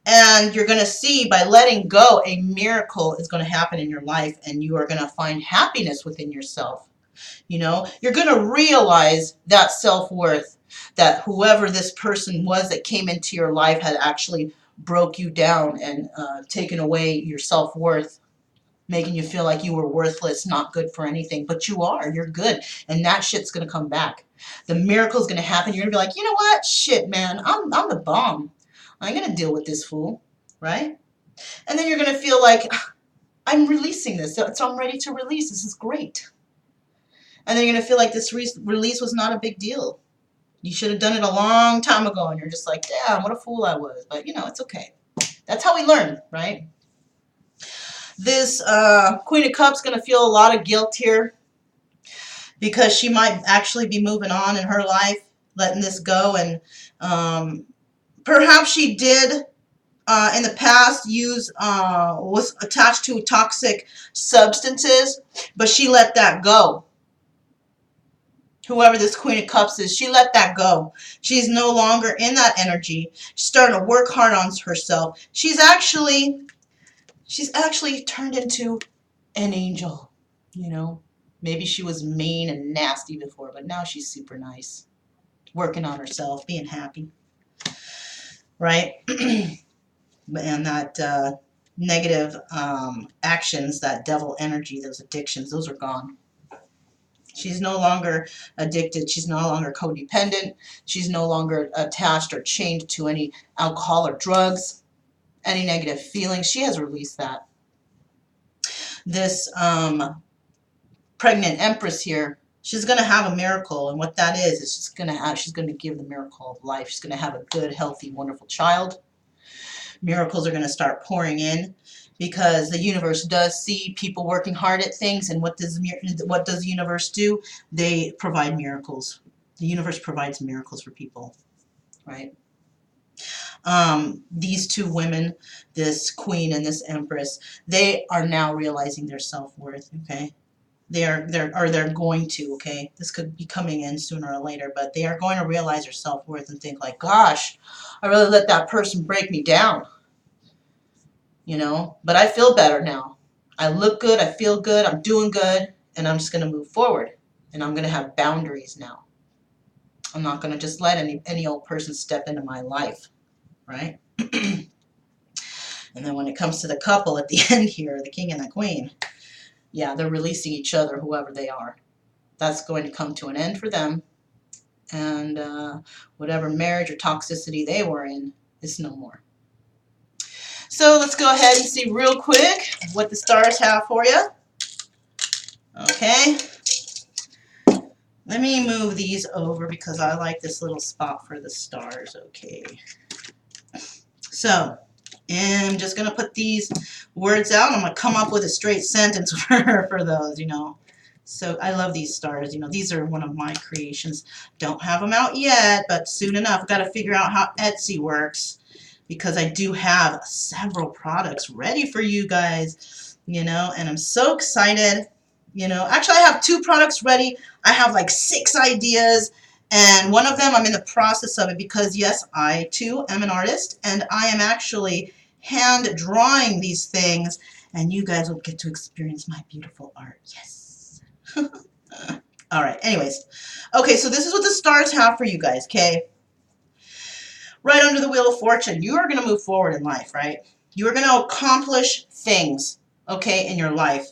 A: And you're going to see by letting go, a miracle is going to happen in your life, and you are going to find happiness within yourself. You know, you're going to realize that self-worth, that whoever this person was that came into your life had actually broke you down and taken away your self-worth, making you feel like you were worthless, not good for anything. But you are. You're good. And that shit's going to come back. The miracle's going to happen. You're going to be like, you know what? Shit, man. I'm the bomb. I ain't going to deal with this fool. Right? And then you're going to feel like, I'm releasing this. So I'm ready to release. This is great. And then you're going to feel like this release was not a big deal. You should have done it a long time ago. And you're just like, damn, what a fool I was. But, you know, it's okay. That's how we learn, right? This Queen of Cups going to feel a lot of guilt here because she might actually be moving on in her life, letting this go. And perhaps she did in the past was attached to toxic substances, but she let that go. Whoever this Queen of Cups is, she let that go. She's no longer in that energy. She's starting to work hard on herself. She's actually turned into an angel, you know. Maybe she was mean and nasty before, but now she's super nice. Working on herself, being happy. Right? And that negative actions, that devil energy, those addictions, those are gone. She's no longer addicted. She's no longer codependent. She's no longer attached or chained to any alcohol or drugs, any negative feelings. She has released that. This pregnant empress here, she's going to have a miracle. And what that is she's going to give the miracle of life. She's going to have a good, healthy, wonderful child. Miracles are going to start pouring in because the universe does see people working hard at things. And what does the universe do? They provide miracles. The universe provides miracles for people, right? These two women, this queen and this empress, they are now realizing their self-worth, okay? They're going to, okay? This could be coming in sooner or later, but they are going to realize their self-worth and think like, gosh, I really let that person break me down. You know, but I feel better now. I look good, I feel good, I'm doing good, and I'm just going to move forward. And I'm going to have boundaries now. I'm not going to just let any old person step into my life, right? And then when it comes to the couple at the end here, the king and the queen, yeah, they're releasing each other, whoever they are. That's going to come to an end for them. And whatever marriage or toxicity they were in is no more. So let's go ahead and see real quick what the stars have for you. Okay. Let me move these over because I like this little spot for the stars. Okay. So I'm just going to put these words out. I'm going to come up with a straight sentence for those, you know. So I love these stars. You know, these are one of my creations. Don't have them out yet, but soon enough. Got to figure out how Etsy works, because I do have several products ready for you guys, you know, and I'm so excited. You know, actually I have 2 products ready. I have like 6 ideas, and one of them I'm in the process of it because, yes, I too am an artist, and I am actually hand drawing these things, and you guys will get to experience my beautiful art. Yes. All right, anyways. Okay, so this is what the stars have for you guys, okay? Right under the Wheel of Fortune, you are going to move forward in life, right? You are going to accomplish things, okay, in your life.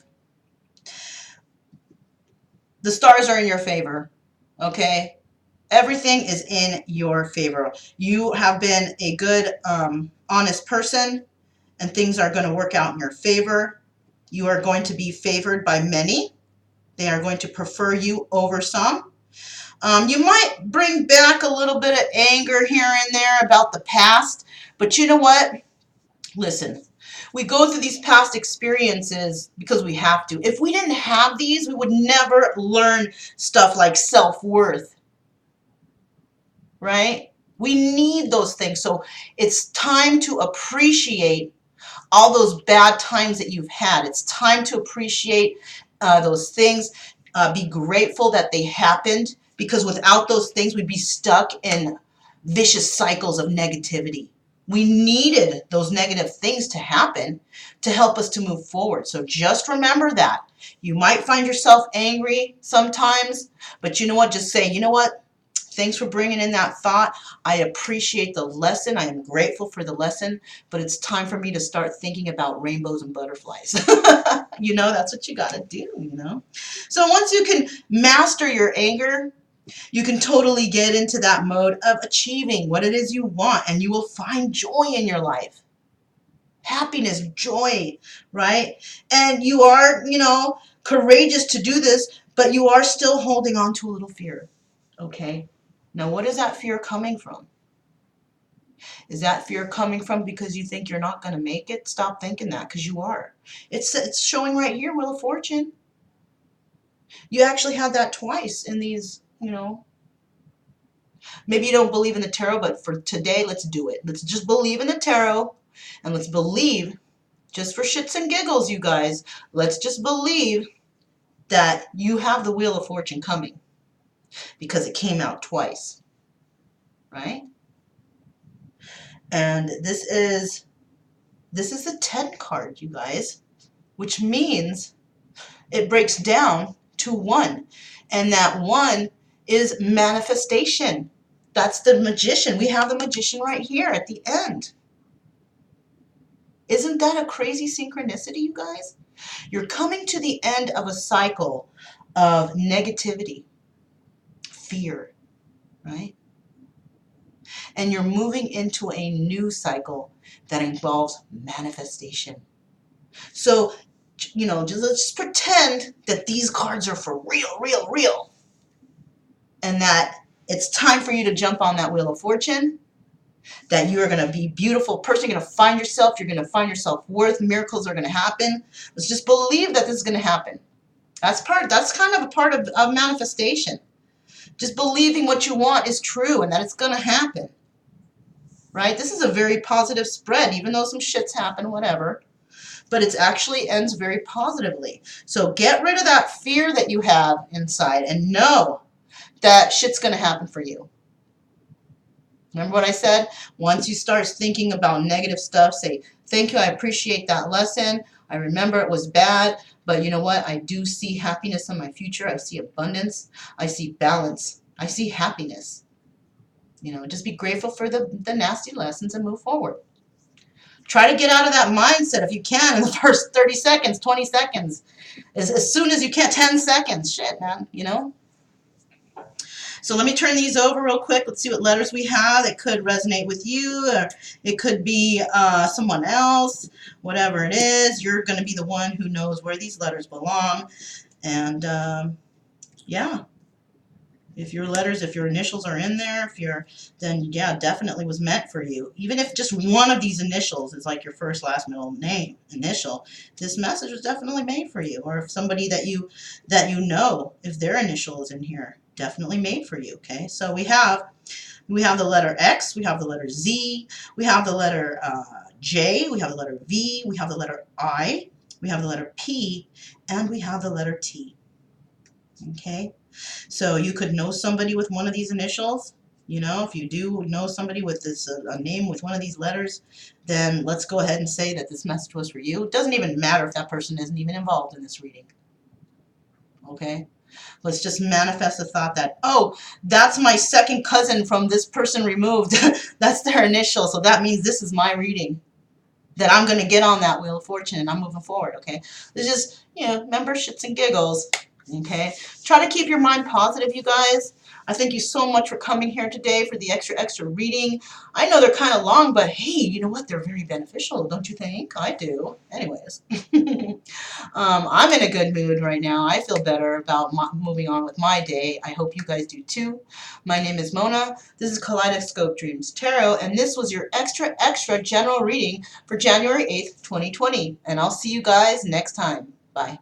A: The stars are in your favor, okay? Everything is in your favor. You have been a good, honest person, and things are going to work out in your favor. You are going to be favored by many. They are going to prefer you over some. You might bring back a little bit of anger here and there about the past, but you know what? Listen, We go through these past experiences because we have to. If we didn't have these, we would never learn stuff like self-worth, right? We need those things. So it's time to appreciate all those bad times that you've had. It's time to appreciate those things. Be grateful that they happened, because without those things, we'd be stuck in vicious cycles of negativity. We needed those negative things to happen to help us to move forward. So just remember that. You might find yourself angry sometimes, but you know what? Just say, you know what? Thanks for bringing in that thought. I appreciate the lesson. I am grateful for the lesson, but it's time for me to start thinking about rainbows and butterflies. You know, that's what you got to do, you know. So once you can master your anger, you can totally get into that mode of achieving what it is you want, and you will find joy in your life. Happiness, joy, right? And you are, you know, courageous to do this, but you are still holding on to a little fear, okay? Now, what is that fear coming from? Is that fear coming from because you think you're not going to make it? Stop thinking that, because you are. It's showing right here, Wheel of Fortune. You actually had that twice in these, you know. Maybe you don't believe in the tarot, but for today, let's do it. Let's just believe in the tarot, and let's believe, just for shits and giggles, you guys, let's just believe that you have the Wheel of Fortune coming because it came out twice, right? And this is the 10 card, you guys, which means it breaks down to 1. And that 1 is manifestation. That's the Magician. We have the Magician right here at the end. Isn't that a crazy synchronicity, you guys? You're coming to the end of a cycle of negativity, fear, right? And you're moving into a new cycle that involves manifestation. So, you know, let's just pretend that these cards are for real, real, real. And that it's time for you to jump on that Wheel of Fortune, that you are going to be a beautiful person. You're going to find yourself. You're going to find your self-worth. Miracles are going to happen. Let's just believe that this is going to happen. That's kind of a part of manifestation. Just believing what you want is true and that it's going to happen. Right? This is a very positive spread, even though some shits happen, whatever. But it actually ends very positively. So get rid of that fear that you have inside and know that shit's going to happen for you. Remember what I said? Once you start thinking about negative stuff, say, thank you, I appreciate that lesson. I remember it was bad, but you know what? I do see happiness in my future. I see abundance. I see balance. I see happiness. You know, just be grateful for the nasty lessons and move forward. Try to get out of that mindset if you can in the first 30 seconds, 20 seconds. As soon as you can, 10 seconds. Shit, man, you know? So let me turn these over real quick. Let's see what letters we have that could resonate with you, or it could be someone else. Whatever it is, you're going to be the one who knows where these letters belong. And yeah, if your letters, if your initials are in there, then yeah, definitely was meant for you. Even if just one of these initials is like your first, last, middle name initial, this message was definitely made for you. Or if somebody that you know, if their initial is in here, definitely made for you. Okay, so we have the letter X, we have the letter Z, we have the letter J, we have the letter V, we have the letter I, we have the letter P, and we have the letter T. Okay, so you could know somebody with one of these initials. You know, if you do know somebody with this a name with one of these letters, then let's go ahead and say that this message was for you. It doesn't even matter if that person isn't even involved in this reading. Okay, let's just manifest the thought that, oh, that's my second cousin from this person removed. That's their initial, so that means this is my reading. That I'm going to get on that Wheel of Fortune and I'm moving forward. Okay, it's just, you know, remember, shits and giggles. Okay? Try to keep your mind positive, you guys. I thank you so much for coming here today for the extra reading. I know they're kind of long, but hey, you know what? They're very beneficial, don't you think? I do. Anyways. I'm in a good mood right now. I feel better about moving on with my day. I hope you guys do too. My name is Mona. This is Kaleidoscope Dreams Tarot, and this was your extra general reading for January 8th, 2020. And I'll see you guys next time. Bye.